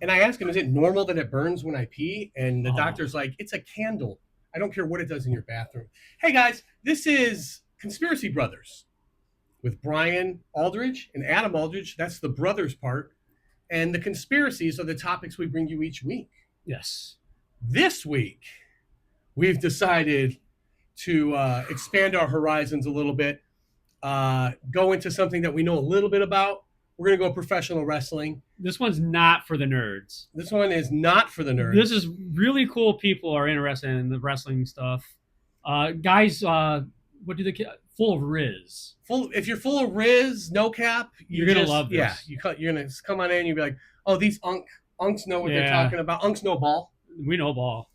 And I asked him, is it normal that it burns when I pee? And the doctor's like, it's a candle. I don't care what it does in your bathroom. Hey, guys, this is Conspiracy Brothers with Brian Aldridge and Adam Aldridge. That's the brothers part. And the conspiracies are the topics we bring you each week. Yes. This week, we've decided to expand our horizons a little bit, go into something that we know a little bit about. We're going to go professional wrestling. This one's not for the nerds. This one is not for the nerds. This is really cool people are interested in the wrestling stuff. Guys, what do they full of Riz? If you're full of Riz, no cap, you're going to love this. Yeah, you're going to come on in and you'll be like, oh, these unks know what they're talking about. Unks know ball. We know ball.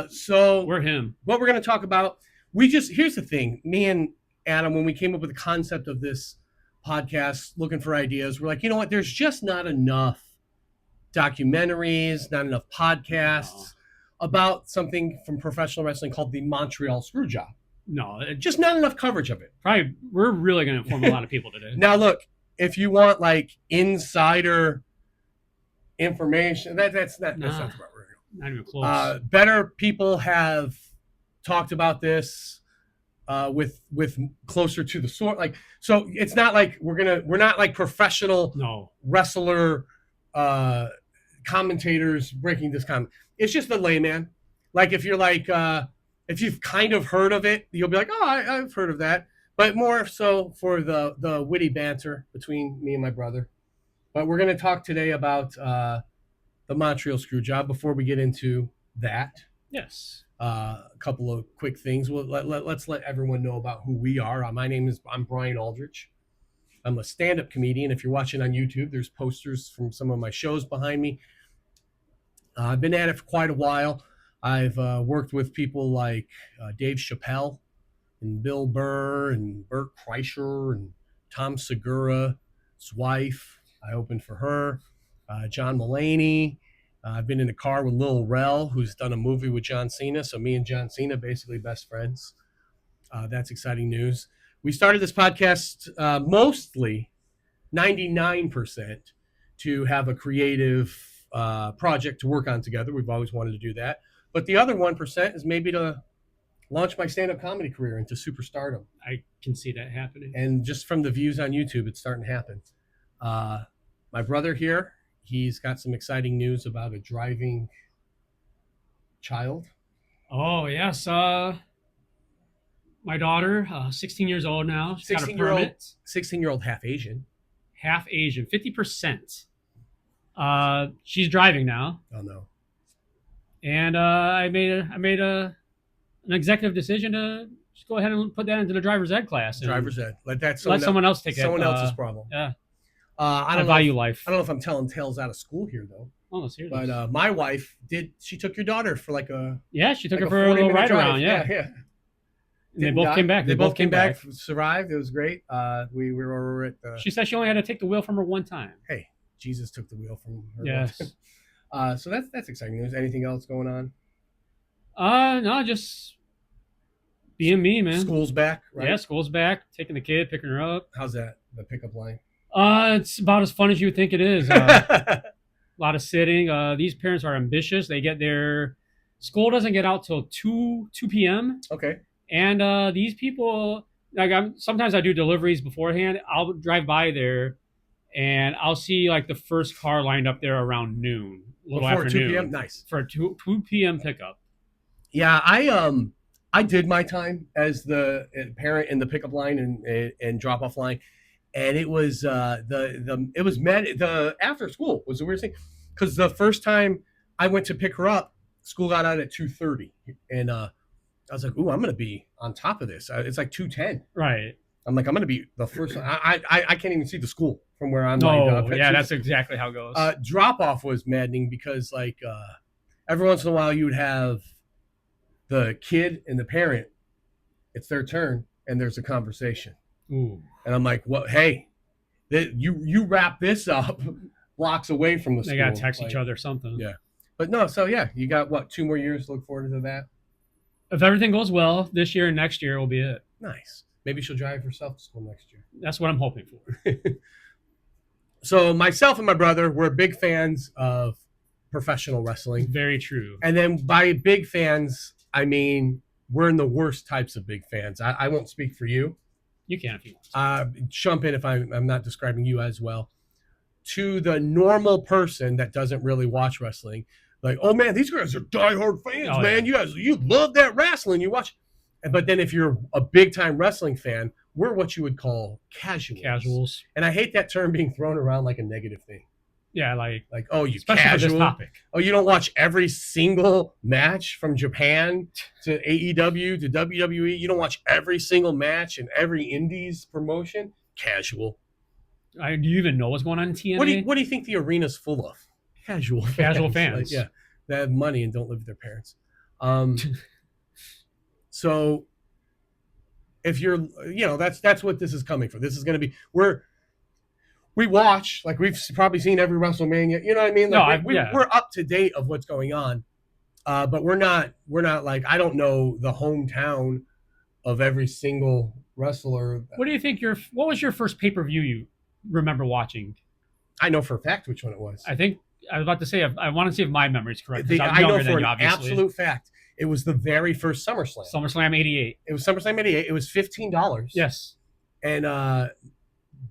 So we're him. What we're going to talk about, here's the thing. Me and Adam, when we came up with the concept of this podcast, looking for ideas, we're like, you know what? There's just not enough documentaries, not enough podcasts about something from professional wrestling called the Montreal Screwjob. No, just not enough coverage of it. Probably, we're really going to inform a lot of people today. Now, look, if you want like insider information, that's not right. Not even close. Better people have talked about this. With closer to the source, like, so it's not like we're not like professional wrestler commentators breaking this comment. It's just the layman. Like if you're like if you've kind of heard of it, you'll be like, oh, I've heard of that, but more so for the witty banter between me and my brother. But we're going to talk today about the Montreal Screwjob. Before we get into that, yes. A couple of quick things. Let's let everyone know about who we are. I'm Brian Aldridge. I'm a stand-up comedian. If you're watching on YouTube, there's posters from some of my shows behind me. I've been at it for quite a while. I've worked with people like Dave Chappelle and Bill Burr and Bert Kreischer and Tom Segura, his wife. I opened for her. John Mulaney. I've been in a car with Lil Rel, who's done a movie with John Cena. So me and John Cena, basically best friends. That's exciting news. We started this podcast mostly 99% to have a creative project to work on together. We've always wanted to do that. But the other 1% is maybe to launch my stand-up comedy career into superstardom. I can see that happening. And just from the views on YouTube, it's starting to happen. My brother here, he's got some exciting news about a driving child. Oh, yes. My daughter, 16 years old now. She's got a permit. 16-year-old half Asian. Half Asian, 50%. She's driving now. Oh, no. And I made an executive decision to just go ahead and put that into the driver's ed class. Driver's ed. Let someone else take it. Someone else's problem. Yeah. I don't value life. I don't know if I'm telling tales out of school here, though. Oh, let's hear this. But my wife she took your daughter for like a... Yeah, she took her for a little ride around, yeah. And they both came back. They both came back, survived. It was great. We were over at the... She said she only had to take the wheel from her one time. Hey, Jesus took the wheel from her. Yes. So that's exciting news. Anything else going on? No, just being me, man. School's back, right? Yeah, school's back. Taking the kid, picking her up. How's that? The pickup line? It's about as fun as you would think it is. A lot of sitting. These parents are ambitious. They get their school doesn't get out till 2 p.m. Okay. And these people, like, sometimes I do deliveries beforehand. I'll drive by there, and I'll see like the first car lined up there around noon, before 2 p.m. Nice for a 2 p.m. pickup. Yeah, I did my time as the parent in the pickup line and drop off line. And it was the after school was the weirdest thing, because the first time I went to pick her up, school got out at 2:30, and I was like, "Ooh, I'm gonna be on top of this." It's like 2:10. Right. I'm like, I'm gonna be the first. I can't even see the school from where I'm. No, yeah, that's exactly how it goes. Drop off was maddening because like every once in a while you would have the kid and the parent. It's their turn, and there's a conversation. Ooh. And I'm like, well, hey, you wrap this up blocks away from the school. They got to text each other or something. Yeah. But no, so yeah, you got 2 more years to look forward to that? If everything goes well, this year and next year will be it. Nice. Maybe she'll drive herself to school next year. That's what I'm hoping for. So myself and my brother, we're big fans of professional wrestling. Very true. And then by big fans, I mean we're in the worst types of big fans. I won't speak for you. You can if you want. Jump in if I'm not describing you as well. To the normal person that doesn't really watch wrestling, like, oh man, these guys are diehard fans, man. Yeah. You love that wrestling. You watch. But then if you're a big time wrestling fan, we're what you would call casuals. And I hate that term being thrown around like a negative thing. Yeah, like oh, you casual. For this topic. Oh, you don't watch every single match from Japan to AEW to WWE. You don't watch every single match in every Indies promotion. Casual. Do you even know what's going on in TNA? What do you think the arena's full of? Casual fans. Like, yeah, they have money and don't live with their parents. So if you're, that's what this is coming for. This is going to be we watch, like we've probably seen every WrestleMania. You know what I mean? Like we're up to date of what's going on, but we're not like, I don't know the hometown of every single wrestler. What do you think what was your first pay-per-view you remember watching? I know for a fact which one it was. I think I was about to say, I want to see if my memory is correct. I know for an absolute fact. It was the very first SummerSlam. SummerSlam 88. It was SummerSlam 88. It was $15. Yes. And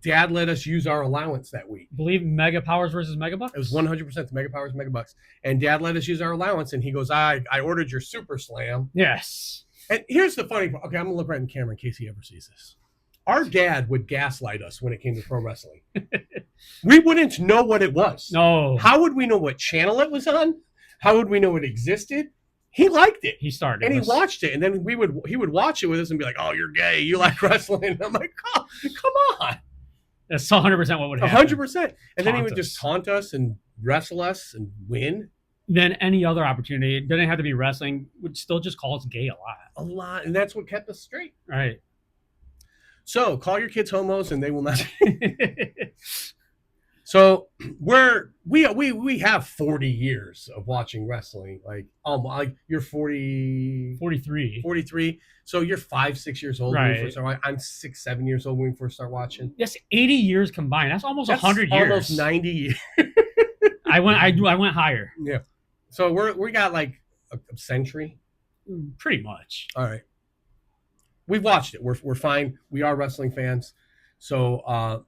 Dad let us use our allowance that week. I believe Mega Powers versus Mega Bucks? It was 100% the Mega Powers, Mega Bucks. And Dad let us use our allowance, and he goes, I ordered your Super Slam. Yes. And here's the funny part. Okay, I'm going to look right in the camera in case he ever sees this. Our dad would gaslight us when it came to pro wrestling. We wouldn't know what it was. No. How would we know what channel it was on? How would we know it existed? He liked it. He started. And he watched it. And then he would watch it with us and be like, oh, you're gay. You like wrestling. And I'm like, oh, come on. That's 100% what would happen. 100%. And then he would just taunt us and wrestle us and win. Then any other opportunity, it didn't have to be wrestling, would still just call us gay a lot. A lot. And that's what kept us straight. Right. So call your kids homos and they will not. So we have 40 years of watching wrestling. Like you're 43. So you're 5-6 years old. Right. When we first start, I'm 6-7 years old when we first start watching. Yes, 80 years combined. That's almost 100 years. Almost 90 years. I went higher. Yeah. So we got like a century. Pretty much. All right. We've watched it. We're fine. We are wrestling fans. So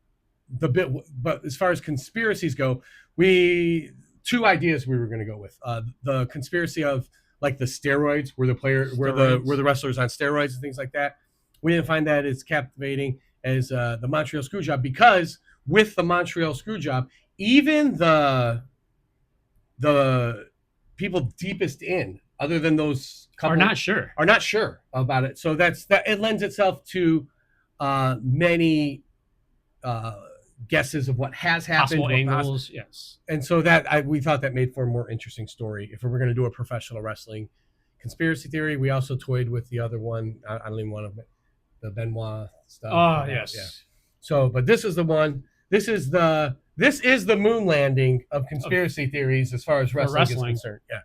but as far as conspiracies go, two ideas we were going to go with. The conspiracy of like the steroids, where the wrestlers on steroids and things like that. We didn't find that as captivating as the Montreal Screwjob, because with the Montreal Screwjob, even the people deepest in, other than those couple, are not sure about it. So that it lends itself to many guesses of what has happened, possible angles, yes. And so we thought that made for a more interesting story if we were going to do a professional wrestling conspiracy theory. We also toyed with the other one. I don't even want to, the Benoit stuff. Oh, yes. Yeah. So, but this is the one. This is the moon landing of conspiracy theories as far as wrestling is concerned. Yeah.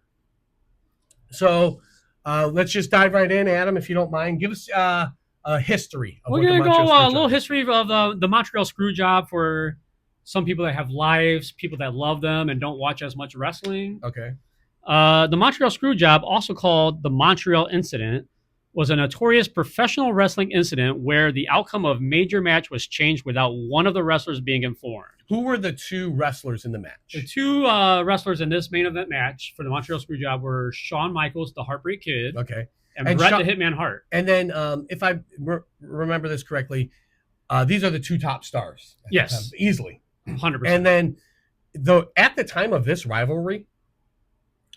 So let's just dive right in, Adam, if you don't mind. Give us a history. We're going to go a little history of the Montreal Screwjob for some people that have lives, people that love them and don't watch as much wrestling. Okay. The Montreal Screwjob, also called the Montreal Incident, was a notorious professional wrestling incident where the outcome of major match was changed without one of the wrestlers being informed. Who were the two wrestlers in the match? The two wrestlers in this main event match for the Montreal Screwjob were Shawn Michaels, the Heartbreak Kid, okay, and Bret the Hitman Hart. And then, if I remember this correctly, these are the two top stars. Yes, easily, 100%. And then, at the time of this rivalry,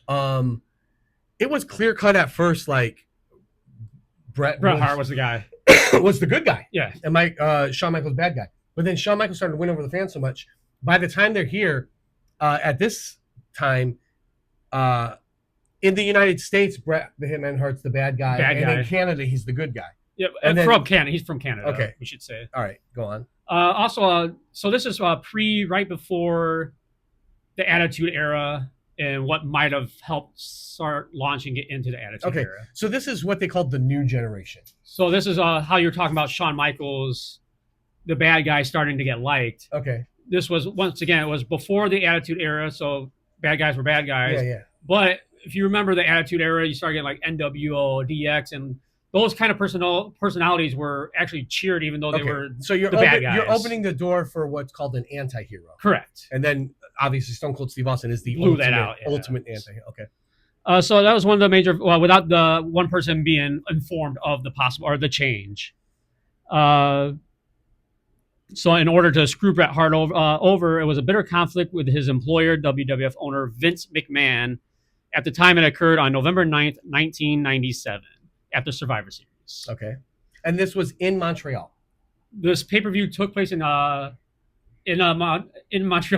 it was clear cut at first, like Bret Hart was the guy, was the good guy. Yeah, and Shawn Michaels bad guy. But then Shawn Michaels started to win over the fans so much. By the time they're here, at this time, in the United States, Bret the Hitman Hart's the bad guy. In Canada, he's the good guy. Yeah, from Canada. He's from Canada. Okay. We should say. All right, go on. Also, so this is right before the Attitude Era and what might have helped start launching it into the Attitude Era. So this is what they called the new generation. So this is how you're talking about Shawn Michaels, the bad guy, starting to get liked. Okay. this was, once again, it was before the Attitude Era, so bad guys were bad guys. Yeah, yeah. But if you remember the Attitude Era, you started getting like NWO, DX, and those kind of personalities were actually cheered, even though they were so you're the bad guys. You're opening the door for what's called an anti-hero. Correct. And then obviously Stone Cold Steve Austin is the ultimate anti-hero. Okay. So that was one of the major, without the one person being informed of the possible or the change. So in order to screw Bret Hart over, it was a bitter conflict with his employer, WWF owner Vince McMahon. At the time, it occurred on November 9th, 1997, at the Survivor Series. Okay. And this was in Montreal. This pay-per-view took place in Montreal,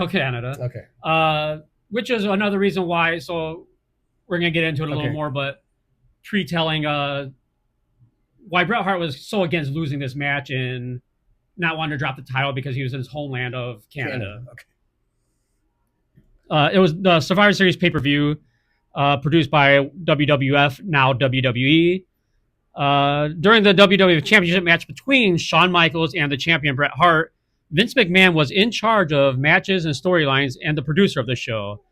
Canada. Okay. Which is another reason why, so we're going to get into it a little more, but pre-telling why Bret Hart was so against losing this match and not wanting to drop the title because he was in his homeland of Canada. Okay. It was the Survivor Series pay-per-view produced by WWF, now WWE. During the WWE Championship match between Shawn Michaels and the champion Bret Hart, Vince McMahon was in charge of matches and storylines and the producer of the show.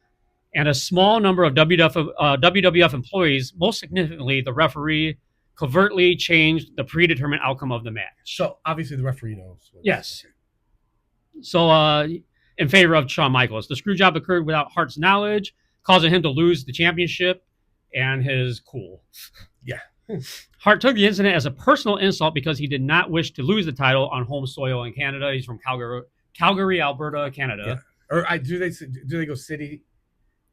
And a small number of WWF employees, most significantly the referee, covertly changed the predetermined outcome of the match. So obviously the referee knows. Yes. So in favor of Shawn Michaels, the screw job occurred without Hart's knowledge, causing him to lose the championship and his cool. Yeah. Hart took the incident as a personal insult because he did not wish to lose the title on home soil in Canada. He's from Calgary, Alberta, Canada. Yeah. Or do they go city?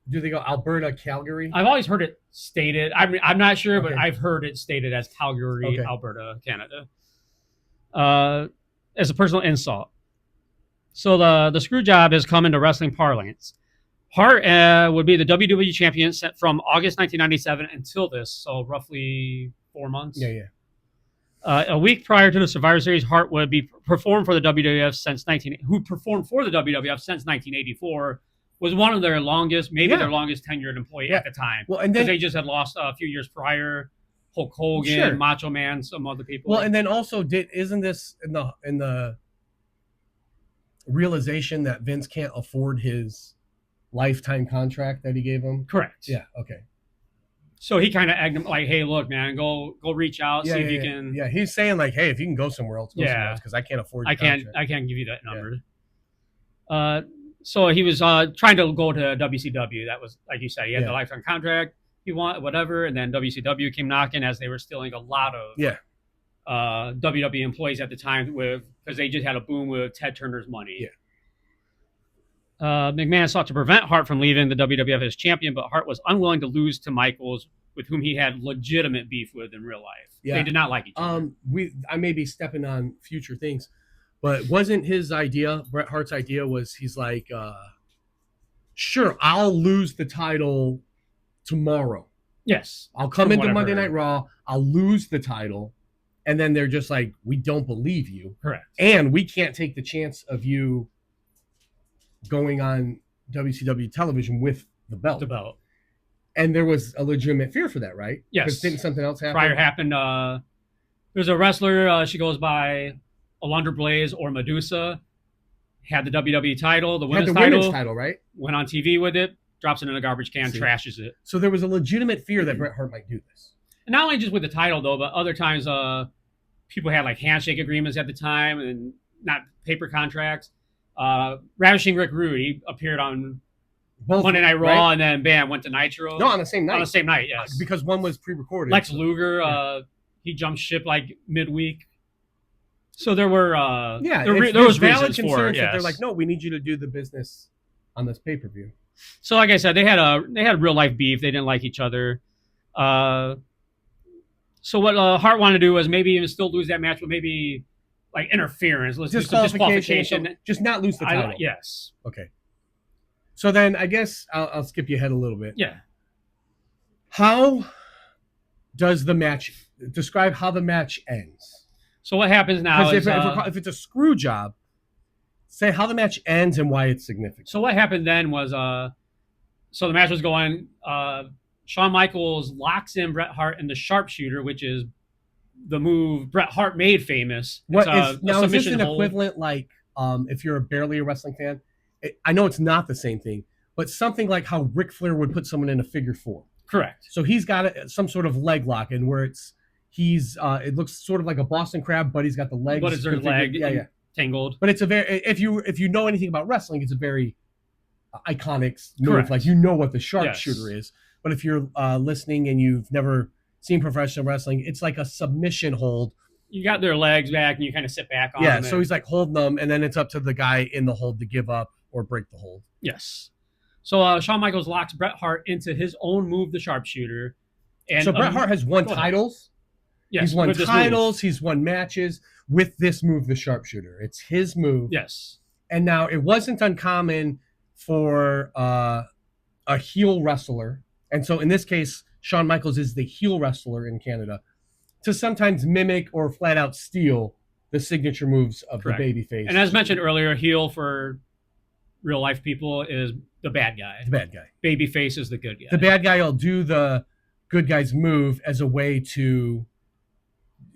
Do they go Alberta, Calgary? I've always heard it stated. I'm not sure, but I've heard it stated as Calgary, Alberta, Canada, as a personal insult. So the screw job has come into wrestling parlance. Hart would be the WWE champion from August 1997 until this, so roughly 4 months. Yeah. A week prior to the Survivor Series, Hart would be performed for the WWF since 1984. Was one of their longest, their longest tenured employee at the time. Well, and then they just had lost a few years prior. Hulk Hogan, Macho Man, some other people. Well, and then also isn't this in the realization that Vince can't afford his lifetime contract that he gave him? Correct. Yeah. Okay. So he kind of egged him like, "Hey, look, man, go reach out, see if you can." Yeah, he's saying like, "Hey, if you can go somewhere else, because I can't afford. I can't give you that number." Yeah. So he was trying to go to WCW. That was, like you said, he had the lifetime contract. He wanted whatever, and then WCW came knocking as they were stealing a lot of WWE employees at the time because they just had a boom with Ted Turner's money. Yeah. McMahon sought to prevent Hart from leaving the WWF as champion, but Hart was unwilling to lose to Michaels, with whom he had legitimate beef with in real life. Yeah. They did not like each other. I may be stepping on future things, but wasn't his idea, Bret Hart's idea, was he's like, sure, I'll lose the title tomorrow. Yes. I'll come into Monday Night Raw, I'll lose the title, and then they're just like, we don't believe you. Correct. And we can't take the chance of you going on WCW television with the belt. And there was a legitimate fear for that, right? Yes. Because didn't something else happen? Prior happened. There's a wrestler, she goes by Alundra Blaze or Medusa, had the WWE title, the women's title, right? Went on TV with it, drops it in a garbage can, trashes it. So there was a legitimate fear that Bret Hart might do this. And not only just with the title, though, but other times people had like handshake agreements at the time and not paper contracts. Ravishing Rick Rude, he appeared on Monday Night Raw, and then bam, went to Nitro. No, on the same night. On the same night, yes. Because one was pre-recorded. Lex Luger, he jumped ship like midweek. So there were there was valid concerns that they're like, no, we need you to do the business on this pay-per-view. So like I said, they had real life beef. They didn't like each other. So what Hart wanted to do was maybe even still lose that match, but maybe like interference. Let's do some disqualification. Just not lose the title. Yes. Okay. So then I guess I'll skip you ahead a little bit. Yeah. How does the match describe how the match ends? So what happens now is if it's a screw job, say how the match ends and why it's significant. So what happened then was so the match was going. Shawn Michaels locks in Bret Hart in the Sharpshooter, which is the move Bret Hart made famous. Is this an equivalent like if you're barely a wrestling fan, I know it's not the same thing, but something like how Ric Flair would put someone in a figure four. Correct. So he's got some sort of leg lock, and where it looks sort of like a Boston Crab, but he's got the legs. But it's their leg tangled. But it's a very, if you know anything about wrestling, it's a very iconic move. Correct. Like, you know what the sharpshooter is. But if you're listening and you've never seen professional wrestling, it's like a submission hold. You got their legs back and you kind of sit back on them. Yeah, so he's like holding them, and then it's up to the guy in the hold to give up or break the hold. Yes. So Shawn Michaels locks Bret Hart into his own move, the sharpshooter. And so Bret Hart has won titles. Yes, he's won titles. He's won matches with this move, the sharpshooter. It's his move. Yes. And now it wasn't uncommon for a heel wrestler, and so in this case, Shawn Michaels is the heel wrestler in Canada, to sometimes mimic or flat out steal the signature moves of the babyface. And as mentioned earlier, heel for real life people is the bad guy. The bad guy. Babyface is the good guy. The bad guy will do the good guy's move as a way to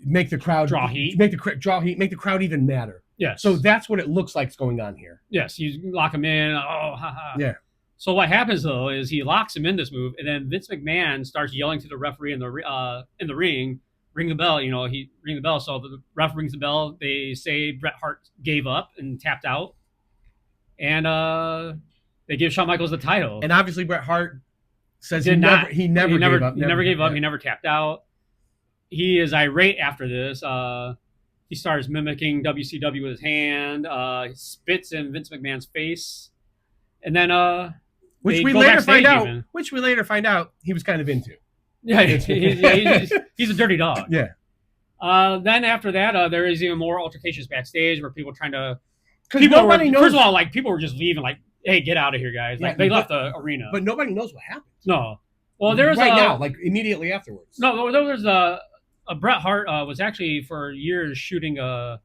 make the crowd draw heat, make the crowd even madder. Yes. So that's what it looks like is going on here. Yes, you lock him in. Oh, haha. Yeah. So what happens though is he locks him in this move, and then Vince McMahon starts yelling to the referee in the ring, ring the bell. You know, he ring the bell. So the ref rings the bell. They say Bret Hart gave up and tapped out, and they give Shawn Michaels the title. And obviously Bret Hart says he never gave up. He never gave up. He never tapped out. He is irate after this. He starts mimicking WCW with his hand. He spits in Vince McMahon's face, and then which we later find out he was kind of into. Yeah, he's a dirty dog. Yeah. Then after that, there is even more altercations backstage where people are trying to. Because nobody knows. First of all, like, people were just leaving, like, "Hey, get out of here, guys!" Like, they left the arena, but nobody knows what happened. No. Well, there's now, like immediately afterwards. No, there was a Bret Hart was actually for years shooting a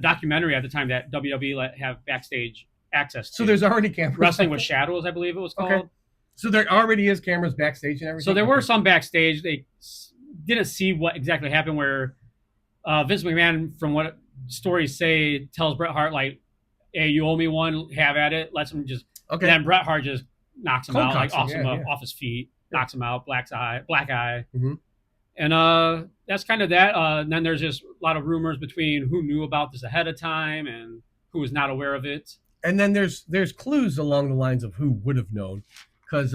documentary at the time that WWE let have backstage access to. So there's already cameras. Wrestling with Shadows, I believe it was called. Okay. So there already is cameras backstage and everything? So there were some backstage. They didn't see what exactly happened, where Vince McMahon, from what stories say, tells Bret Hart, like, "Hey, you owe me one, have at it." Lets him just... Okay. And then Bret Hart just knocks him out, like, offs him up off his feet, knocks him out, black eye. Mm-hmm. And that's kind of that. And then there's just a lot of rumors between who knew about this ahead of time and who was not aware of it. And then there's clues along the lines of who would have known. Because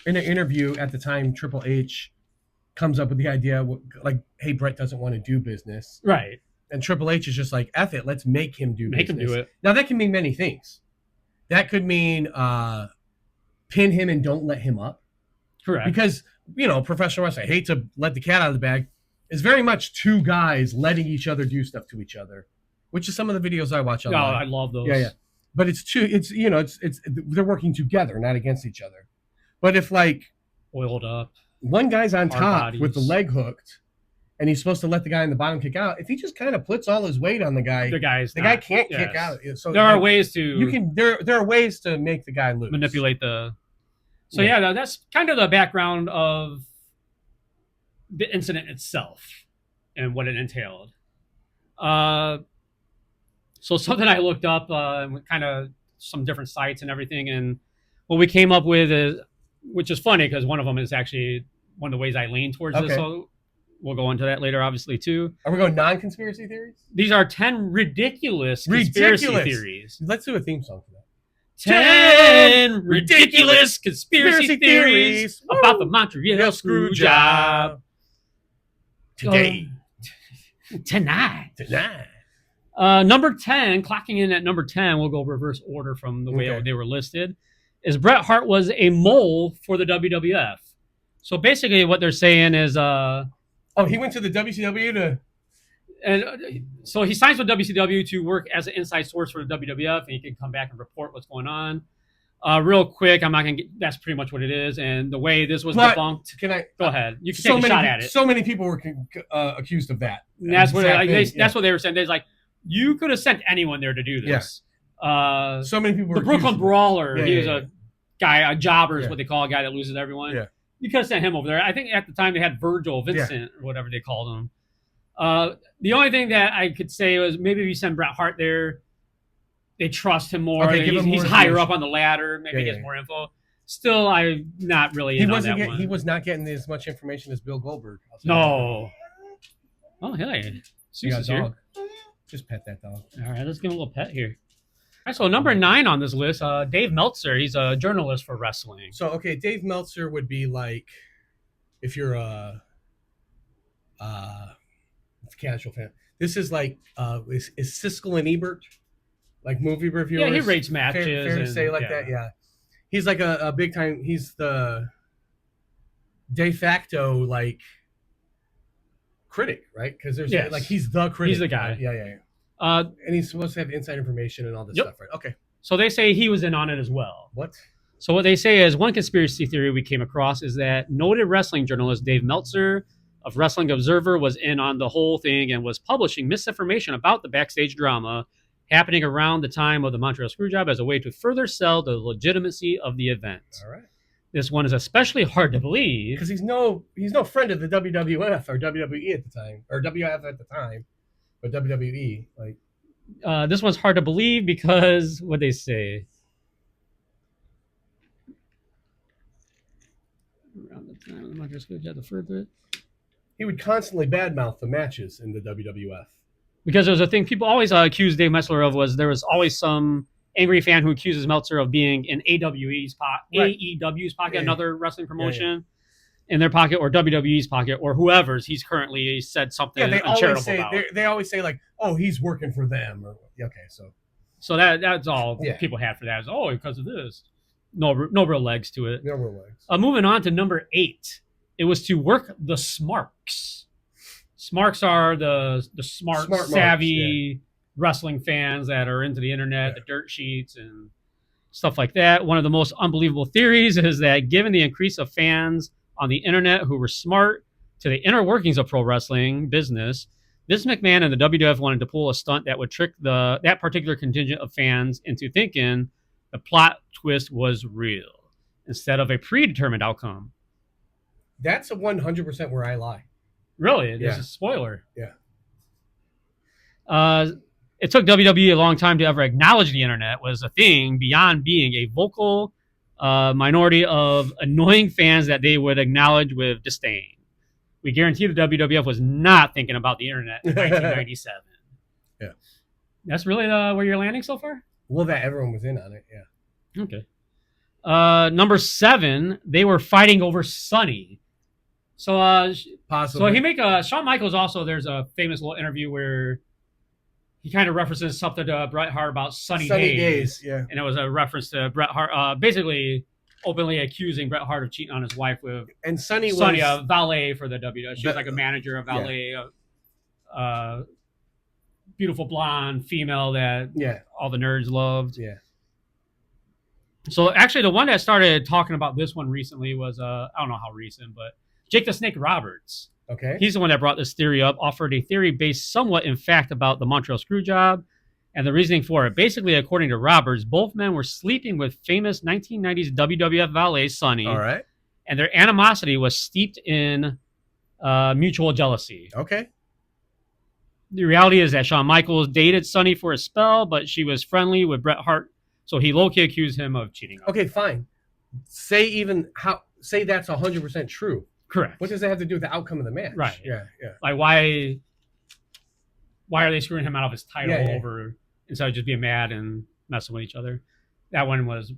in an interview at the time, Triple H comes up with the idea, like, "Hey, Bret doesn't want to do business." Right. And Triple H is just like, "F it, let's make him do business." Make him do it. Now, that can mean many things. That could mean pin him and don't let him up. Correct. Because, professional wrestling, I hate to let the cat out of the bag, is very much two guys letting each other do stuff to each other, which is some of the videos I watch online. Oh, I love those. Yeah. But it's they're working together, not against each other. But if, like, oiled up, one guy's on top with the leg hooked, and he's supposed to let the guy in the bottom kick out, if he just kind of puts all his weight on the guy, the guy can't kick out. So there are ways to there are ways to make the guy lose, manipulate the. So that's kind of the background of the incident itself and what it entailed. So something I looked up, kind of some different sites and everything, and what we came up with is, which is funny because one of them is actually one of the ways I lean towards this. So we'll go into that later, obviously, too. Are we going non-conspiracy theories? These are 10 ridiculous conspiracy theories. Let's do a theme song for that. 10 ridiculous conspiracy theories about the Montreal Screwjob. Today. Tonight. Number 10, clocking in at number 10, we'll go reverse order from the way they were listed, is Bret Hart was a mole for the WWF. So basically what they're saying is... he went to the WCW to... And so he signs with WCW to work as an inside source for the WWF, and he can come back and report what's going on. Real quick, I'm not going to get... That's pretty much what it is, and the way this was debunked... Can I... Go ahead. You can take a shot at it. So many people were accused of that. And that's what that's what they were saying. They're like, you could have sent anyone there to do this. Yeah. So many people were the Brooklyn Brawler, he was a guy, a jobber is what they call a guy that loses everyone. Yeah. You could have sent him over there. I think at the time they had Virgil, Vincent, or whatever they called him. The only thing that I could say was maybe if you send Bret Hart there, they trust him more. Okay, give him He's more higher information. up on the ladder. Maybe Yeah, he gets yeah. more info. Still, I'm not really He in on wasn't. that one. He was not getting as much information as Bill Goldberg. I'll say No. Oh, hey. You got Seuss is a here. dog. Just pet that dog. All right, let's give him a little pet here. All right, so number 9 on this list, Dave Meltzer. He's a journalist for wrestling. So okay, Dave Meltzer would be like if you're a casual fan. This is like is Siskel and Ebert, like movie reviewers. Yeah, he rates matches. Fair to say like that. Yeah, he's like a big time. He's the de facto like critic, right? Because there's like he's the critic. He's the guy. Right? Yeah. And he's supposed to have inside information and all this stuff, right? Okay. So they say he was in on it as well. What? So what they say is one conspiracy theory we came across is that noted wrestling journalist Dave Meltzer of Wrestling Observer was in on the whole thing and was publishing misinformation about the backstage drama happening around the time of the Montreal Screwjob as a way to further sell the legitimacy of the event. All right. This one is especially hard to believe because he's no friend of the WWF or WWE at the time, or WF at the time, but WWE. Like this one's hard to believe because what they say. Around the time of the Montreal Screwjob, the further. He would constantly badmouth the matches in the WWF. Because there's a thing people always accuse Dave Meltzer of was there was always some angry fan who accuses Meltzer of being in AEW's pocket, another wrestling promotion, in their pocket, or WWE's pocket, or whoever's. He's currently said something uncharitable about. They always say like, "Oh, he's working for them." Or, okay, so that's all people had for that. Is because of this. No real legs to it. No real legs. Moving on to number 8. It was to work the smarks. Smarks are the smart savvy wrestling fans that are into the internet, the dirt sheets and stuff like that. One of the most unbelievable theories is that given the increase of fans on the internet who were smart to the inner workings of pro wrestling business, Vince McMahon and the WWF wanted to pull a stunt that would trick that particular contingent of fans into thinking the plot twist was real instead of a predetermined outcome. That's a 100% where I lie. Really? This is a spoiler. Yeah. It took WWE a long time to ever acknowledge the internet was a thing beyond being a vocal minority of annoying fans that they would acknowledge with disdain. We guarantee the WWF was not thinking about the internet in 1997. Yeah. That's really where you're landing so far? Well, that everyone was in on it, yeah. Okay. Number 7, they were fighting over Sunny. So, possibly. So Shawn Michaels also, there's a famous little interview where he kind of references something to Bret Hart about sunny days. Yeah. And it was a reference to Bret Hart, basically openly accusing Bret Hart of cheating on his wife with Sunny, a valet for the WWF. She was like a manager, a valet, beautiful blonde female that all the nerds loved. Yeah. So actually, the one that started talking about this one recently was, I don't know how recent, but Jake the Snake Roberts. Okay. He's the one that brought this theory up, offered a theory based somewhat in fact about the Montreal Screwjob and the reasoning for it. Basically, according to Roberts, both men were sleeping with famous 1990s WWF valet Sunny. All right. And their animosity was steeped in mutual jealousy. Okay. The reality is that Shawn Michaels dated Sunny for a spell, but she was friendly with Bret Hart, so he low-key accused him of cheating. Okay, fine. Say that's 100% true. Correct. What does that have to do with the outcome of the match? Right. Yeah. Like, why are they screwing him out of his title over instead of just being mad and messing with each other? That one was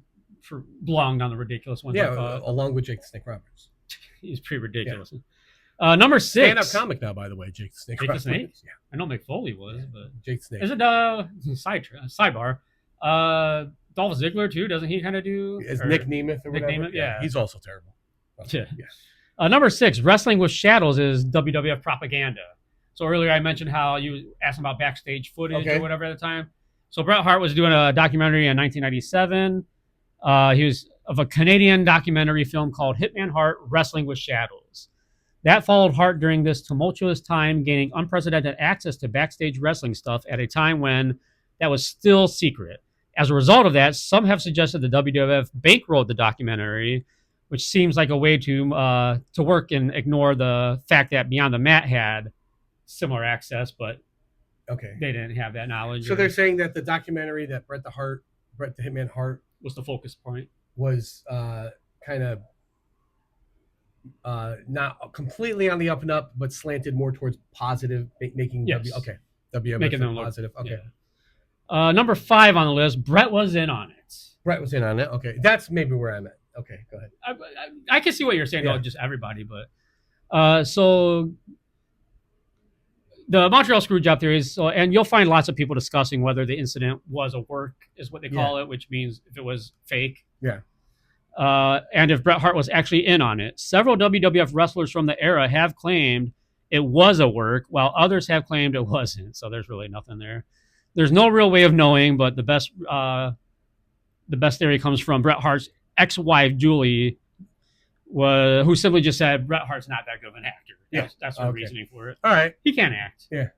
belonged on the ridiculous one. Yeah, along with Jake the Snake Roberts. He's pretty ridiculous. Yeah. Number 6. Stand-up comic now, by the way, Jake the Snake Roberts. Jake the Snake? Yeah. I know Mick Foley was, but... Jake the Snake. Is it, sidebar, Dolph Ziggler, too? Doesn't he kind of do... Is Nick Nemeth or whatever? Nick Nemeth, yeah. He's also terrible. Yeah. Number 6, Wrestling with Shadows is WWF propaganda. So earlier I mentioned how you asked about backstage footage or whatever at the time. So Bret Hart was doing a documentary in 1997. He was of a Canadian documentary film called Hitman Hart, Wrestling with Shadows. That followed Hart during this tumultuous time, gaining unprecedented access to backstage wrestling stuff at a time when that was still secret. As a result of that, some have suggested the WWF bankrolled the documentary, which seems like a way to work and ignore the fact that Beyond the Mat had similar access, but Okay. they didn't have that knowledge. So they're saying that the documentary that Bret the Hitman Hart was the focus point. was kind of not completely on the up and up, but slanted more towards positive, making WWF making them positive. Look, okay. Yeah. Number 5 on the list, Bret was in on it. Bret was in on it. Okay, that's maybe where I'm at. Okay, go ahead. I can see what you're saying, though, just everybody, but so the Montreal Screwjob theory is, and you'll find lots of people discussing whether the incident was a work, is what they call it, which means if it was fake. Yeah. And if Bret Hart was actually in on it. Several WWF wrestlers from the era have claimed it was a work, while others have claimed it wasn't. So there's really nothing there. There's no real way of knowing, but the best theory comes from Bret Hart's ex-wife, Julie, who simply just said, Bret Hart's not that good of an actor. That's her reasoning for it. All right. He can't act. Yeah.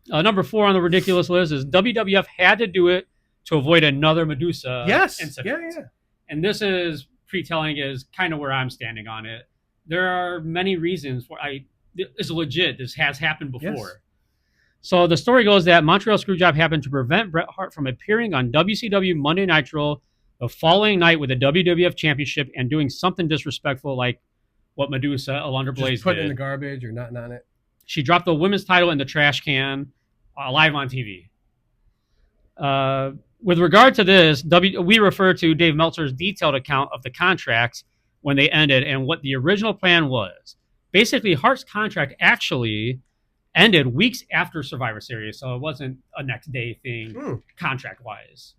Number 4 on the ridiculous list is WWF had to do it to avoid another Medusa incident. Yeah. And this is pre-telling is kind of where I'm standing on it. There are many reasons why it's legit. This has happened before. Yes. So the story goes that Montreal Screwjob happened to prevent Bret Hart from appearing on WCW Monday Nitro the following night with the WWF Championship and doing something disrespectful like what Medusa, Alundra Blaze, just put it in the garbage or not on it. She dropped the women's title in the trash can live on TV. With regard to this, we refer to Dave Meltzer's detailed account of the contracts when they ended and what the original plan was. Basically, Hart's contract actually ended weeks after Survivor Series, so it wasn't a next day thing contract-wise.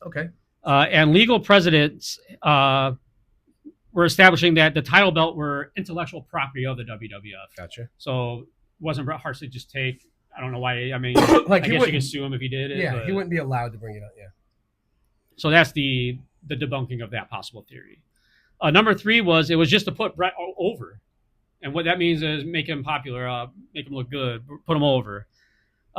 Okay. And legal precedents were establishing that the title belt were intellectual property of the WWF. Gotcha. So wasn't Bret Hart to just take? I don't know why. I mean, like I guess you could sue him if he did it. Yeah, he wouldn't be allowed to bring it up. Yeah. So that's the debunking of that possible theory. Number 3 was it was just to put Bret over, and what that means is make him popular, make him look good, put him over.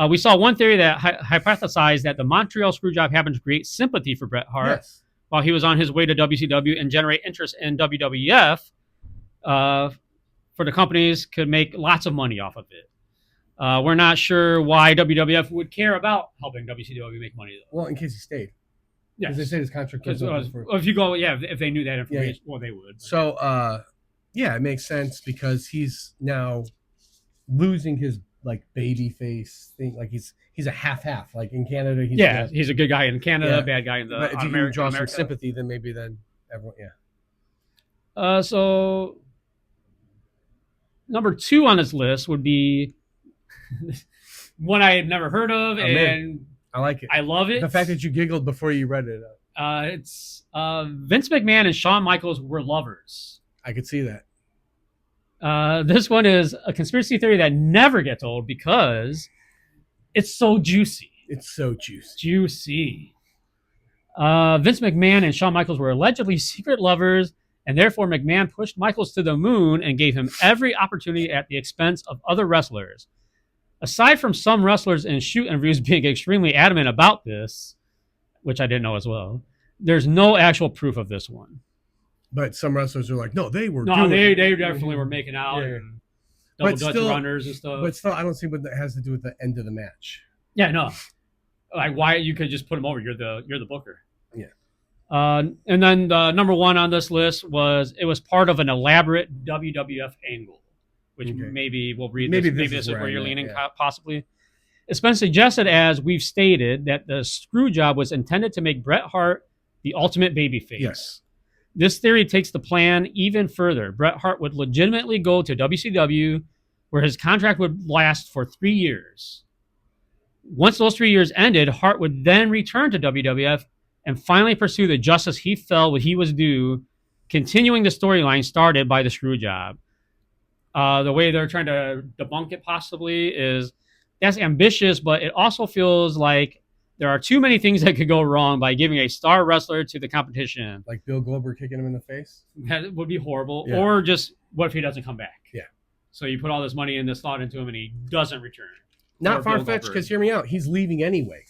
We saw one theory that hypothesized that the Montreal Screwjob happened to create sympathy for Bret Hart while he was on his way to WCW and generate interest in WWF. For the companies could make lots of money off of it. We're not sure why WWF would care about helping WCW make money, though. Well, in case he stayed. Yeah, because they said his contract was if you go, if they knew that information, well, they would. So, it makes sense because he's now losing his like baby face thing. Like he's a half. Like in Canada, he's a good guy in Canada, bad guy in the. But if you can draw some sympathy, then maybe everyone, So number 2 on this list would be one I had never heard of, and I like it. I love it. The fact that you giggled before you read it. It's Vince McMahon and Shawn Michaels were lovers. I could see that. This one is a conspiracy theory that never gets old because it's so juicy. It's so juicy. Juicy. Vince McMahon and Shawn Michaels were allegedly secret lovers, and therefore McMahon pushed Michaels to the moon and gave him every opportunity at the expense of other wrestlers. Aside from some wrestlers in shoot interviews being extremely adamant about this, which I didn't know as well, there's no actual proof of this one. But some wrestlers are like, no, they were. No, they definitely were making out and double Dutch runners and stuff. But still, I don't see what that has to do with the end of the match. Yeah, no. Like why you could just put him over? You're the booker. Yeah. And then the number 1 on this list was it was part of an elaborate WWF angle, which maybe we'll read. Maybe this is where you're leaning, possibly. It's been suggested, as we've stated, that the screw job was intended to make Bret Hart the ultimate babyface. Yes. This theory takes the plan even further. Bret Hart would legitimately go to WCW, where his contract would last for 3 years. Once those 3 years ended, Hart would then return to WWF and finally pursue the justice he felt he was due, continuing the storyline started by the screw job. The way they're trying to debunk it possibly is that's ambitious, but it also feels like there are too many things that could go wrong by giving a star wrestler to the competition. Like Bill Goldberg kicking him in the face? That would be horrible. Yeah. Or just, what if he doesn't come back? Yeah. So you put all this money and this thought into him and he doesn't return. Not far-fetched, because hear me out. He's leaving anyway.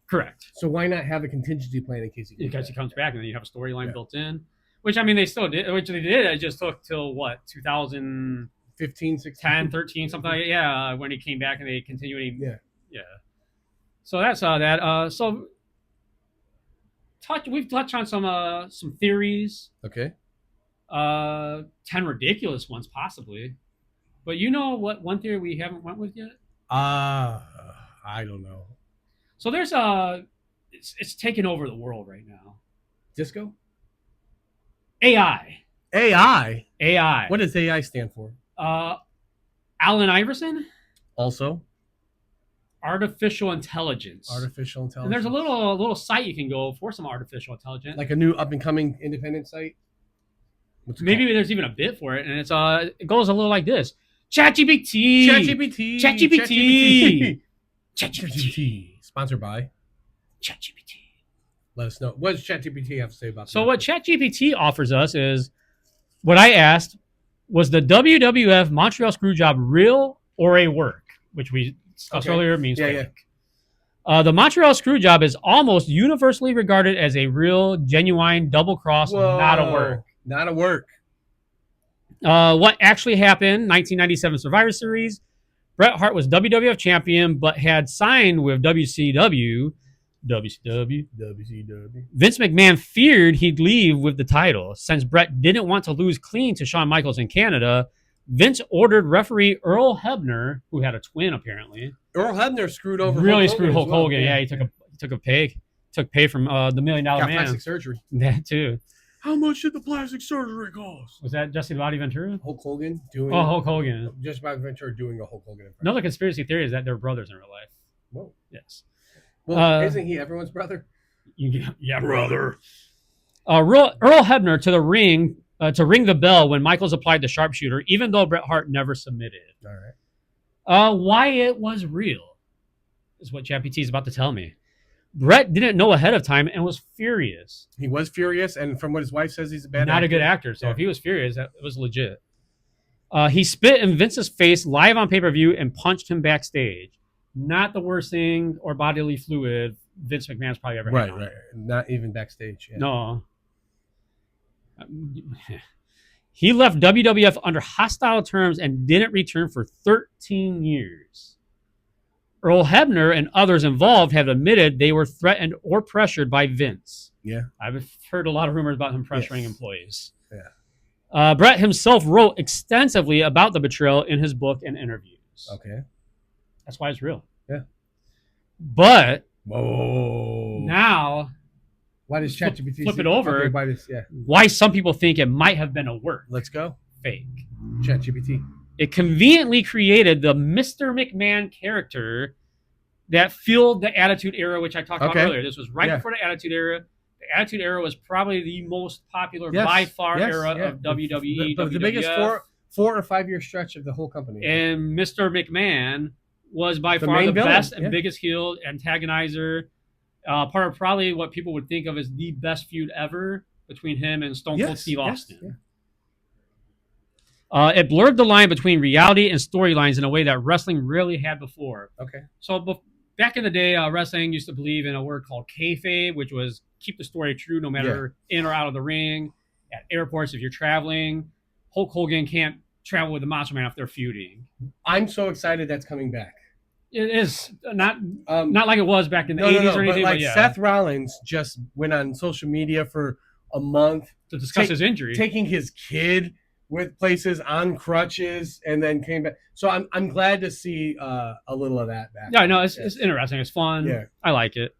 Correct. So why not have a contingency plan in case he comes back, and then you have a storyline built in. Which, I mean, they still did. Which they did. It just took till, what, 2015? 15, 16. 10, 13, something like that. Yeah, when he came back and they continued. Yeah. Yeah. So that's that. So we've touched on some theories. Okay. 10 ridiculous ones possibly. But you know what one theory we haven't went with yet? I don't know. So there's it's taking over the world right now. Disco? AI. AI? AI. What does AI stand for? Allen Iverson? Also? Artificial intelligence. Artificial intelligence. And there's a little site you can go for some artificial intelligence. Like a new up-and-coming independent site? Maybe there's even a bit for it, and it goes a little like this. ChatGPT. ChatGPT. ChatGPT. ChatGPT. Sponsored by ChatGPT. Let us know. What does ChatGPT have to say about that? So what ChatGPT offers us is what I asked, was the WWF Montreal Screwjob real or a work? Which we discussed earlier means fake. Yeah. The Montreal Screwjob is almost universally regarded as a real, genuine double cross, not a work. Not a work. What actually happened, 1997 Survivor Series, Bret Hart was WWF champion, but had signed with WCW. Vince McMahon feared he'd leave with the title. Since Bret didn't want to lose clean to Shawn Michaels in Canada, Vince ordered referee Earl Hebner, who had a twin apparently. Earl Hebner screwed over Really Hulk screwed Hulk Hogan. Well. Yeah, he took a pay from the $1 Million Man. Plastic surgery. That too. How much did the plastic surgery cost? Was that Jesse the Body Ventura? Hulk Hogan doing. Oh, Hulk Hogan. Just Body Ventura doing a Hulk Hogan impression. Another conspiracy theory is that they're brothers in real life. Whoa. Yes. Well, isn't he everyone's brother? Yeah, brother. Earl Hebner to the ring to ring the bell when Michaels applied the Sharpshooter, even though Bret Hart never submitted. All right. Why it was real is what ChatGPT is about to tell me. Bret didn't know ahead of time and was furious. He was furious, and from what his wife says, he's a bad Not actor. a good actor, so if he was furious, that was legit. He spit in Vince's face live on pay-per-view and punched him backstage. Not the worst thing or bodily fluid Vince McMahon's probably ever had. Right. Not even backstage. Yeah. No. He left WWF under hostile terms and didn't return for 13 years. Earl Hebner and others involved have admitted they were threatened or pressured by Vince. Yeah. I've heard a lot of rumors about him pressuring employees. Yeah. Bret himself wrote extensively about the betrayal in his book and interviews. Okay. That's why it's real. Yeah. But whoa. Now, why does ChatGPT flip it over? Okay, why some people think it might have been a work. Let's go. Fake. ChatGPT. It conveniently created the Mr. McMahon character that fueled the Attitude Era, which I talked about earlier. This was right before the Attitude Era. The Attitude Era was probably the most popular by far era of WWE. The biggest 4 or 5 year stretch of the whole company. And Mr. McMahon was by far the best and biggest heel antagonizer. Part of probably what people would think of as the best feud ever between him and Stone Cold Steve Austin. It blurred the line between reality and storylines in a way that wrestling rarely had before. Okay. So back in the day, wrestling used to believe in a word called kayfabe, which was keep the story true no matter in or out of the ring. At airports, if you're traveling, Hulk Hogan can't travel with the Macho Man if they're feuding. I'm so excited that's coming back. It is not like it was back in the 80s or anything. But Seth Rollins just went on social media for a month to discuss his injury, taking his kid with places on crutches, and then came back. So I'm glad to see a little of that back. Yeah, no, it's interesting. It's fun. Yeah, I like it.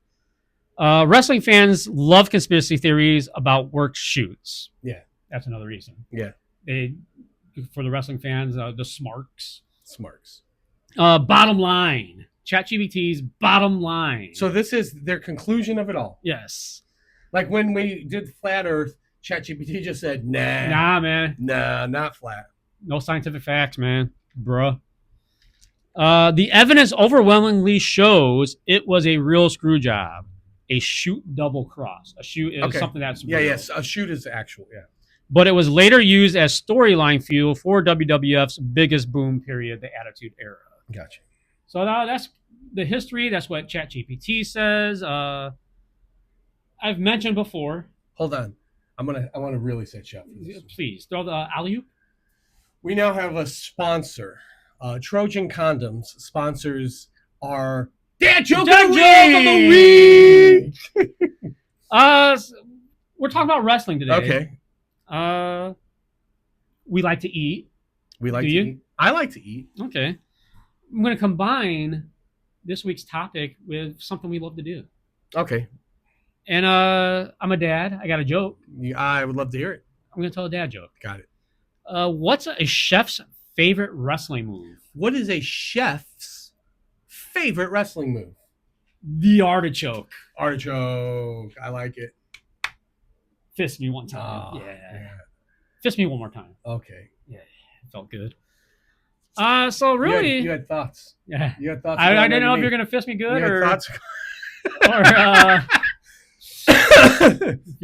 Wrestling fans love conspiracy theories about work shoots. Yeah, that's another reason. Yeah, for the wrestling fans, the smarks. Bottom line. ChatGPT's bottom line. So this is their conclusion of it all. Yes. Like when we did Flat Earth, ChatGPT just said, nah. Nah, man. Nah, not flat. No scientific facts, man. Bruh. The evidence overwhelmingly shows it was a real screw job. A shoot double cross. A shoot is something that's real. Yes. A shoot is actual, But it was later used as storyline fuel for WWF's biggest boom period, the Attitude Era. Gotcha. So now that's the history. That's what ChatGPT says. I've mentioned before. Hold on. I want to really set you up for this. Please throw the alley-oop. We now have a sponsor. Trojan Condoms sponsors our Dad Joke Dad of Joke the Week! We're talking about wrestling today. Okay. We like to eat. We like Do to you? eat. I like to eat. Okay. I'm going to combine this week's topic with something we love to do. Okay. And I'm a dad. I got a joke. I would love to hear it. I'm going to tell a dad joke. Got it. What's a chef's favorite wrestling move? What is a chef's favorite wrestling move? The artichoke. Artichoke. I like it. Fist me one time. Oh, yeah. Fist me one more time. Okay. Yeah. It felt good. So really, you had thoughts. Yeah. You had thoughts. I didn't know if you're gonna fist me good or thoughts. You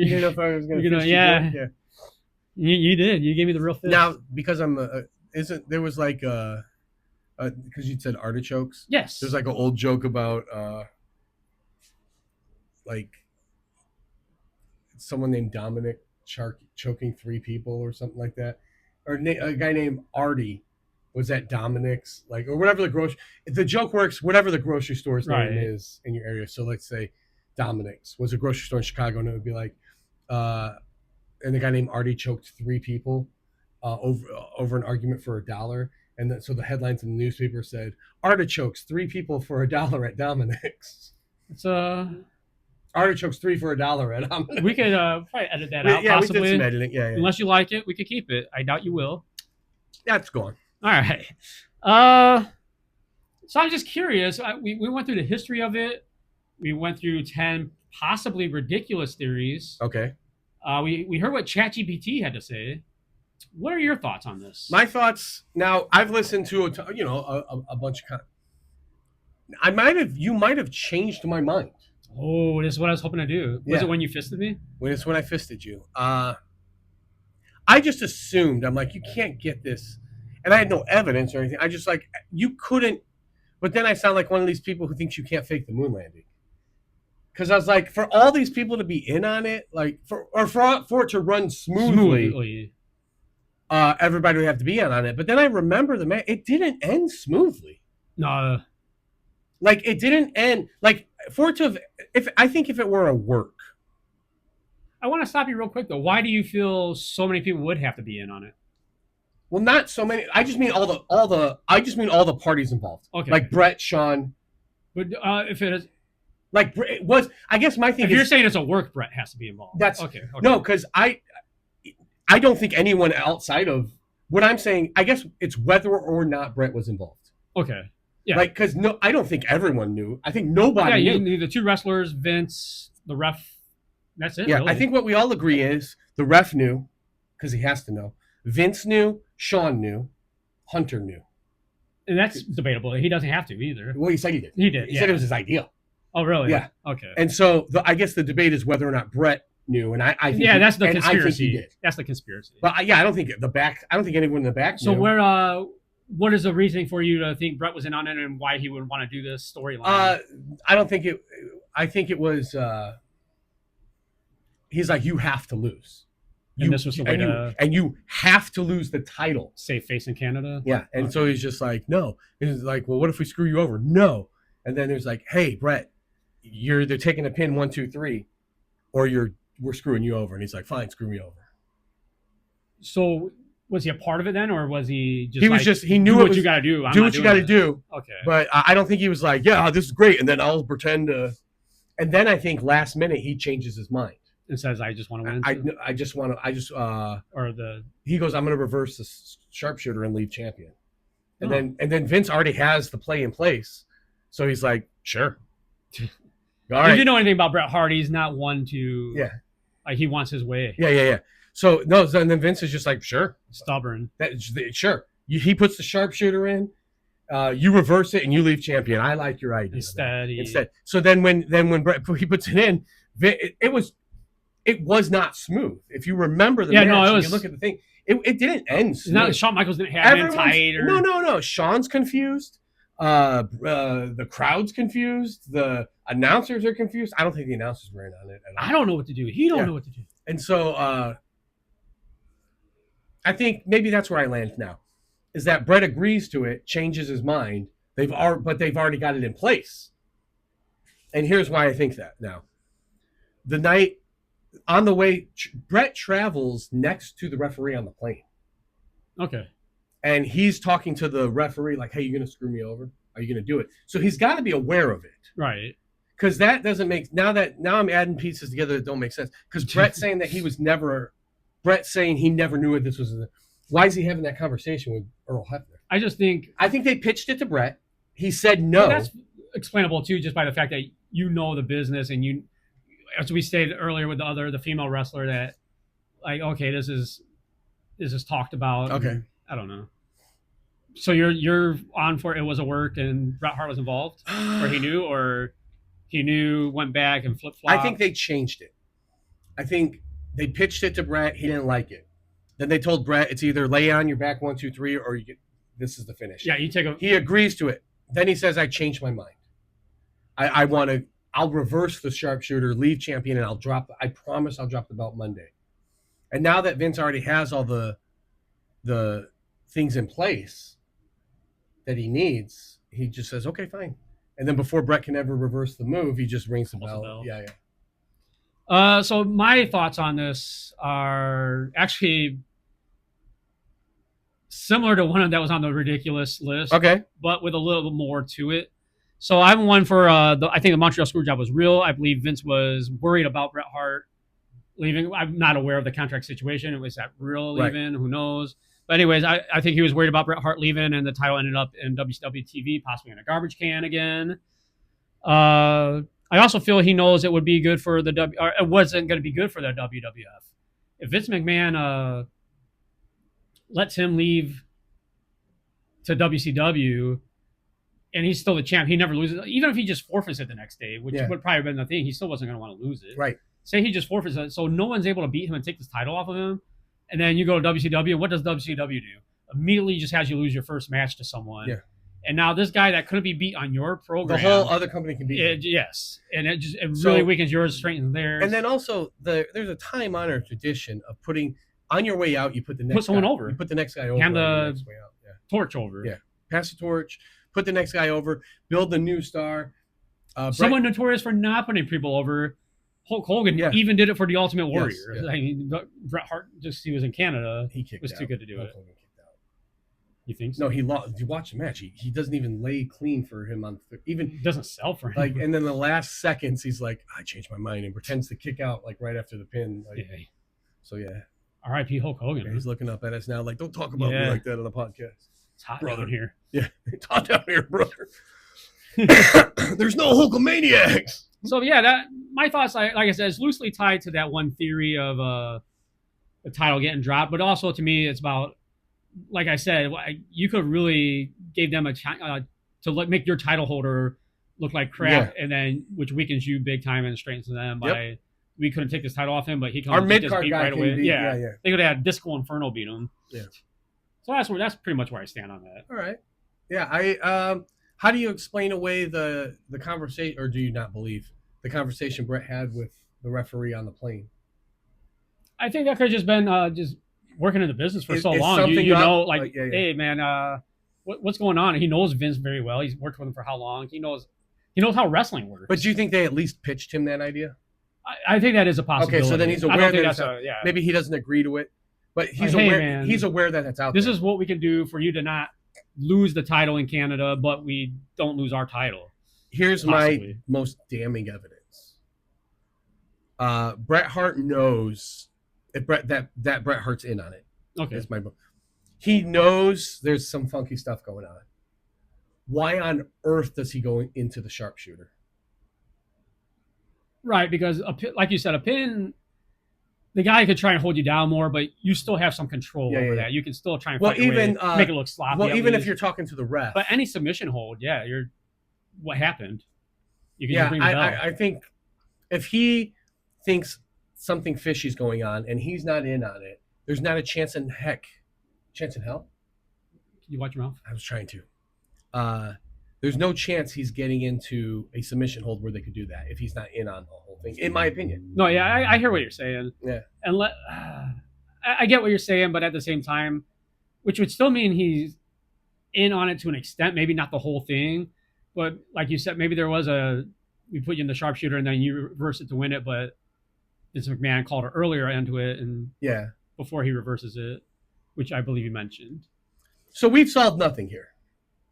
didn't know if I was gonna. You know, fist yeah. You good? Yeah. You did. You gave me the real fist. Now, because I'm isn't there was like because you said artichokes. Yes. There's like an old joke about like someone named Dominic choking 3 people or something like that, or a guy named Artie was at Dominic's, like, or whatever the joke works, whatever the grocery store's name is in your area. So let's say Dominic's was a grocery store in Chicago, and it would be like, and the guy named Artie choked 3 people over an argument for $1. And then, so the headlines in the newspaper said, artichokes 3 people for $1 at Dominic's. It's artichokes 3 for $1 at Dominic's. We could probably edit that out. Yeah, possibly. We did some editing. Yeah. Unless you like it, we could keep it. I doubt you will. That's gone. All right. So I'm just curious. We went through the history of it. We went through 10 possibly ridiculous theories. Okay. We heard what ChatGPT had to say. What are your thoughts on this? My thoughts. Now, I've listened to a bunch of. You might have changed my mind. Oh, this is what I was hoping to do. Was it when you fisted me? It's when I fisted you. I just assumed. I'm like, you can't get this, and I had no evidence or anything. I just like you couldn't. But then I sound like one of these people who thinks you can't fake the moon landing. Because I was like, for all these people to be in on it, like for it to run smoothly. Everybody would have to be in on it. But then I remember it didn't end smoothly. No. Like, it didn't end. Like, for it to I think if it were a work. I want to stop you real quick, though. Why do you feel so many people would have to be in on it? Well, not so many. I just mean all the parties involved. Okay. Like Bret, Shawn. But if it is. Like, it was, I guess my thing if you're saying it's a work, Bret has to be involved. That's okay. No, because I don't think anyone outside of what I'm saying. I guess it's whether or not Bret was involved. Okay. Yeah. Like, because I don't think everyone knew. I think nobody knew. You knew the 2 wrestlers, Vince, the ref. That's it. Yeah, really. I think what we all agree is the ref knew, because he has to know. Vince knew. Shawn knew. Hunter knew. And that's debatable. He doesn't have to either. Well, he said he did. He did. He said it was his idea. Oh, really? Yeah. Okay. And so I guess the debate is whether or not Bret knew, and I think that's the conspiracy. I think he did. That's the conspiracy. But I don't think anyone in the back knew. So what is the reasoning for you to think Bret was in on it, and why he would want to do this storyline? I don't think it. I think it was. He's like, you have to lose. And this was the way and you have to lose the title. Save face in Canada. Yeah, and so he's just like, no. He's like, well, what if we screw you over? No. And then there's like, hey, Bret, they're taking a pin 1, 2, 3, or we're screwing you over. And he's like, fine, screw me over. So was he a part of it then, or was he just? He knew what you got to do. Do what you got to do. Okay. But I don't think he was like, yeah, this is great, and then I'll pretend to. And then I think last minute he changes his mind and says, I just want to win. He goes, I'm going to reverse the sharpshooter and leave champion. And then Vince already has the play in place. So he's like, sure. All right. If you know anything about Bret Hart, he's not one to. Yeah. Like, he wants his way. Yeah. So, no, and then Vince is just like, sure. Stubborn. Sure. He puts the sharpshooter in. You reverse it and you leave champion. I like your idea. Instead. So then when Bret he puts it in, it was not smooth. If you remember the match, you look at the thing, it didn't end smooth. Not Shawn Michaels didn't have it tight. No. Shawn's confused. The crowd's confused. The announcers are confused. I don't think the announcers were in on it at all. I don't know what to do. He don't know what to do. And so I think maybe that's where I land now. is that Bret agrees to it, changes his mind. But they've already got it in place. And here's why I think that now. The night on the way, Bret travels next to the referee on the plane. Okay. And he's talking to the referee like, hey, you going to screw me over? Are you going to do it? So he's got to be aware of it. Right. Because that doesn't make, now I'm adding pieces together that don't make sense. Because Bret's saying that Bret's saying he never knew what this was. Why is he having that conversation with Earl Hebner? I think they pitched it to Bret. He said no. Well, that's explainable too, just by the fact that you know the business, and you, as we stated earlier with the female wrestler, that like, okay, this is talked about. Okay. I don't know. So you're on for it was a work and Bret Hart was involved, or he knew, went back and flip flopped. I think they changed it. I think they pitched it to Bret. He didn't like it. Then they told Bret it's either lay on your back 1, 2, 3, or you get this is the finish. Yeah, He agrees to it. Then he says, I changed my mind. I'll reverse the sharpshooter, leave champion, and I promise I'll drop the belt Monday. And now that Vince already has all the things in place that he needs, he just says, okay, fine. And then before Bret can ever reverse the move, he just rings the bell. Yeah. So my thoughts on this are actually similar to one that was on the ridiculous list. Okay. But with a little bit more to it. So I'm one for I think the Montreal Screwjob was real. I believe Vince was worried about Bret Hart leaving. I'm not aware of the contract situation. It was that real leaving. Right. Who knows? But anyways, I think he was worried about Bret Hart leaving, and the title ended up in WCW TV, possibly in a garbage can again. I also feel he knows it would be good for or it wasn't going to be good for the WWF. If Vince McMahon lets him leave to WCW, and he's still the champ, he never loses. Even if he just forfeits it the next day, which would probably have been the thing, he still wasn't going to want to lose it. Right. Say he just forfeits it, so no one's able to beat him and take this title off of him. And then you go to WCW, and what does WCW do? Immediately just has you lose your first match to someone. Yeah. And now this guy that couldn't be beat on your program, the whole other company can beat him. Yes. And it really weakens yours, straightens theirs. And then also, there's a time-honored tradition of putting, on your way out, you put the next someone over. You put the next guy over. Hand the next way out. Yeah. torch over. Yeah. Pass the torch, put the next guy over, build the new star. Someone notorious for not putting people over. Hulk Hogan even did it for the Ultimate Warrior. Yes, yeah. I mean, Bret Hart, he was in Canada. He kicked was out. Too good to do Hulk it. Hogan kicked out. You think so? No, he lost. You watch the match. He doesn't even lay clean for him on even. He doesn't sell for him. Like, and then the last seconds, he's like, I changed my mind, and pretends to kick out like right after the pin. Like, yeah. So yeah. R.I.P. Hulk Hogan. Yeah, he's looking up at us now, like, don't talk about me like that on the podcast. It's hot down here. Yeah, it's hot down here, brother. There's no Hulkamaniacs. So yeah, my thoughts, like I said, is loosely tied to that one theory of the title getting dropped, but also to me, it's about, like I said, you could really gave them a chance to make your title holder look like crap, and then which weakens you big time and straightens them by. We couldn't take this title off him, but he comes mid card guy right away. Yeah. They could have had Disco Inferno beat him. Yeah. So that's pretty much where I stand on that. All right. Yeah. How do you explain away the conversation, or do you not believe the conversation Bret had with the referee on the plane? I think that could have just been just working in the business for so long. You know, like, hey man, what's going on? And he knows Vince very well. He's worked with him for how long? He knows how wrestling works. But do you think they at least pitched him that idea? I think that is a possibility. Okay, so then he's aware that maybe he doesn't agree to it, but he's aware. Man, he's aware that it's out there. This is what we can do for you to not lose the title in Canada, but we don't lose our title. Here's my most damning evidence. Bret Hart knows that Bret Hart's in on it. Okay, he knows there's some funky stuff going on. Why on earth does he go into the sharpshooter? Right, because like you said, a pin, the guy could try and hold you down more, but you still have some control over that. You can still try and make it look sloppy. Well, even if you're talking to the ref. But any submission hold, what happened? You can just ring the bell. I think if he thinks something fishy's going on and he's not in on it, there's not a chance in hell. Can you watch your mouth? I was trying to. There's no chance he's getting into a submission hold where they could do that if he's not in on the whole thing, in my opinion. No, I hear what you're saying. Yeah. And I get what you're saying, but at the same time, which would still mean in on it to an extent, maybe not the whole thing, but like you said, maybe there was we put you in the sharpshooter and then you reverse it to win it, but Vince McMahon called it earlier into it and before he reverses it, which I believe you mentioned. So we've solved nothing here,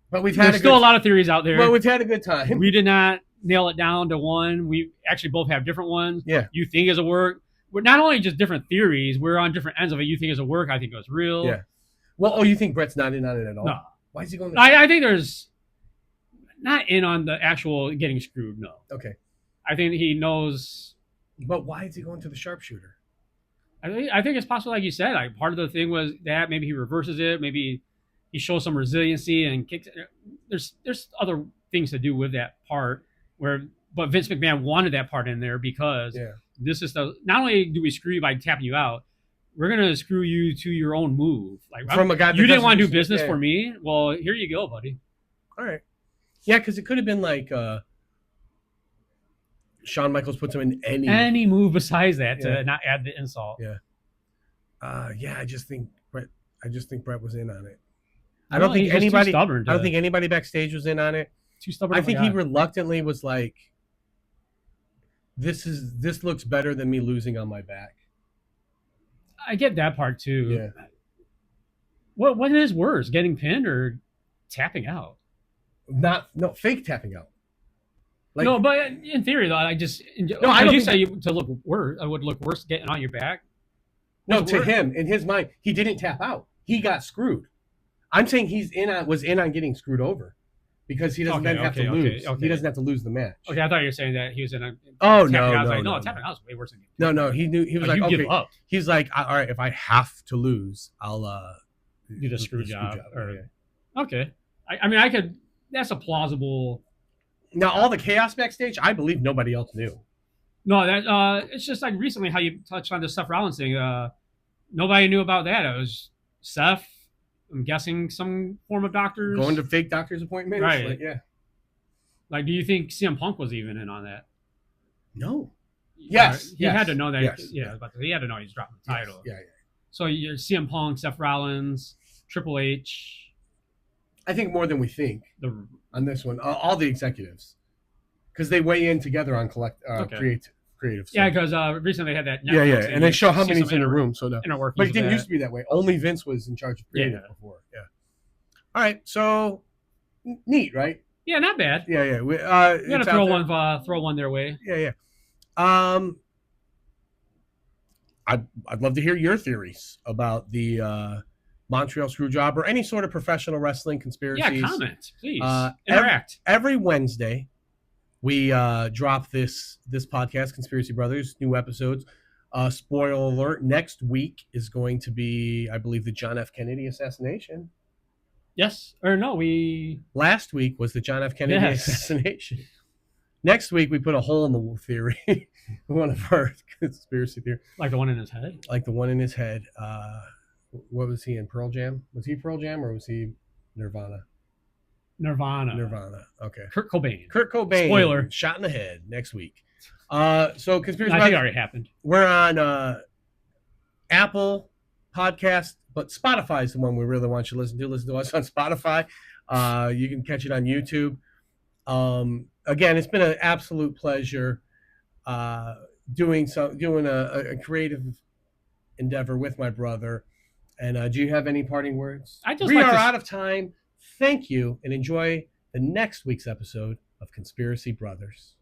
but There's still a lot of theories out there. Well, we've had a good time. We did not nail it down to one. We actually both have different ones. Yeah. You think is a work. We're not only just different theories, we're on different ends of it. You think is a work, I think it was real. Yeah. Well, you think Bret's not in on it at all? No. Why is he going? I think there's not in on the actual getting screwed. No. Okay. I think he knows. But why is he going to the sharpshooter? I think it's possible, like you said. Like part of the thing was that maybe he reverses it. Maybe he shows some resiliency and kicks. There's other things to do with that part but Vince McMahon wanted that part in there because this is not only do we screw you by tapping you out, we're gonna screw you to your own move. Like from a guy you didn't want to do business for me. Well, here you go, buddy. All right. Yeah, because it could have been like Shawn Michaels puts him in any move besides that to not add the insult. Yeah. I just think Bret was in on it. I don't think anybody. I don't think anybody backstage was in on it. Too stubborn. I think he reluctantly was like, "This looks better than me losing on my back." I get that part too. Yeah. What is worse, getting pinned or tapping out? Fake tapping out. Like, no, but in theory though, I don't you say to look worse. I would look worse getting on your back. No, to him, in his mind, he didn't tap out. He got screwed. I'm saying was in on getting screwed over because he doesn't have to lose. He doesn't have to lose the match. Okay, I thought you were saying that he was in a. Oh no, tapping out is way worse than getting. No, he knew. He was like, okay. Give up. He's like, all right, if I have to lose, I'll do the screw job. Okay, I mean, that's a plausible. Now, all the chaos backstage, I believe nobody else knew. No, that it's just like recently how you touched on the Seth Rollins thing. Nobody knew about that. It was Seth. I'm guessing some form of doctors going to fake doctor's appointments, right? Like, do you think CM Punk was even in on that? No. Yes, he had to know that. Yes. But he had to know he's dropping the title. Yeah. So you're CM Punk, Seth Rollins, Triple H. I think more than we think on this one. All the executives, because they weigh in together on creative. Yeah, because recently they had that. Netflix and they show how many's in a room. So but it didn't used to be that way. Only Vince was in charge of creative before. Yeah. All right, so neat, right? Yeah, not bad. Yeah. We gotta throw one their way. Yeah. I'd love to hear your theories about the Montreal Screwjob or any sort of professional wrestling conspiracies. Yeah, comment, please. Interact. Every Wednesday, we drop this podcast, Conspiracy Brothers, new episodes. Spoiler alert, next week is going to be, I believe, the John F. Kennedy assassination. Yes. Or no, last week was the John F. Kennedy assassination. Next week, we put a hole in the theory. One of our conspiracy theories. Like the one in his head? Like the one in his head. What was he in, Pearl Jam? Was he Pearl Jam or was he Nirvana? Nirvana. Okay. Kurt Cobain. Spoiler. Shot in the head next week. So conspiracy. I think it already happened. We're on Apple Podcast, but Spotify is the one we really want you to listen to. Listen to us on Spotify. You can catch it on YouTube. Again, it's been an absolute pleasure doing a creative endeavor with my brother. And do you have any parting words? We are out of time. Thank you, and enjoy the next week's episode of Conspiracy Brothers.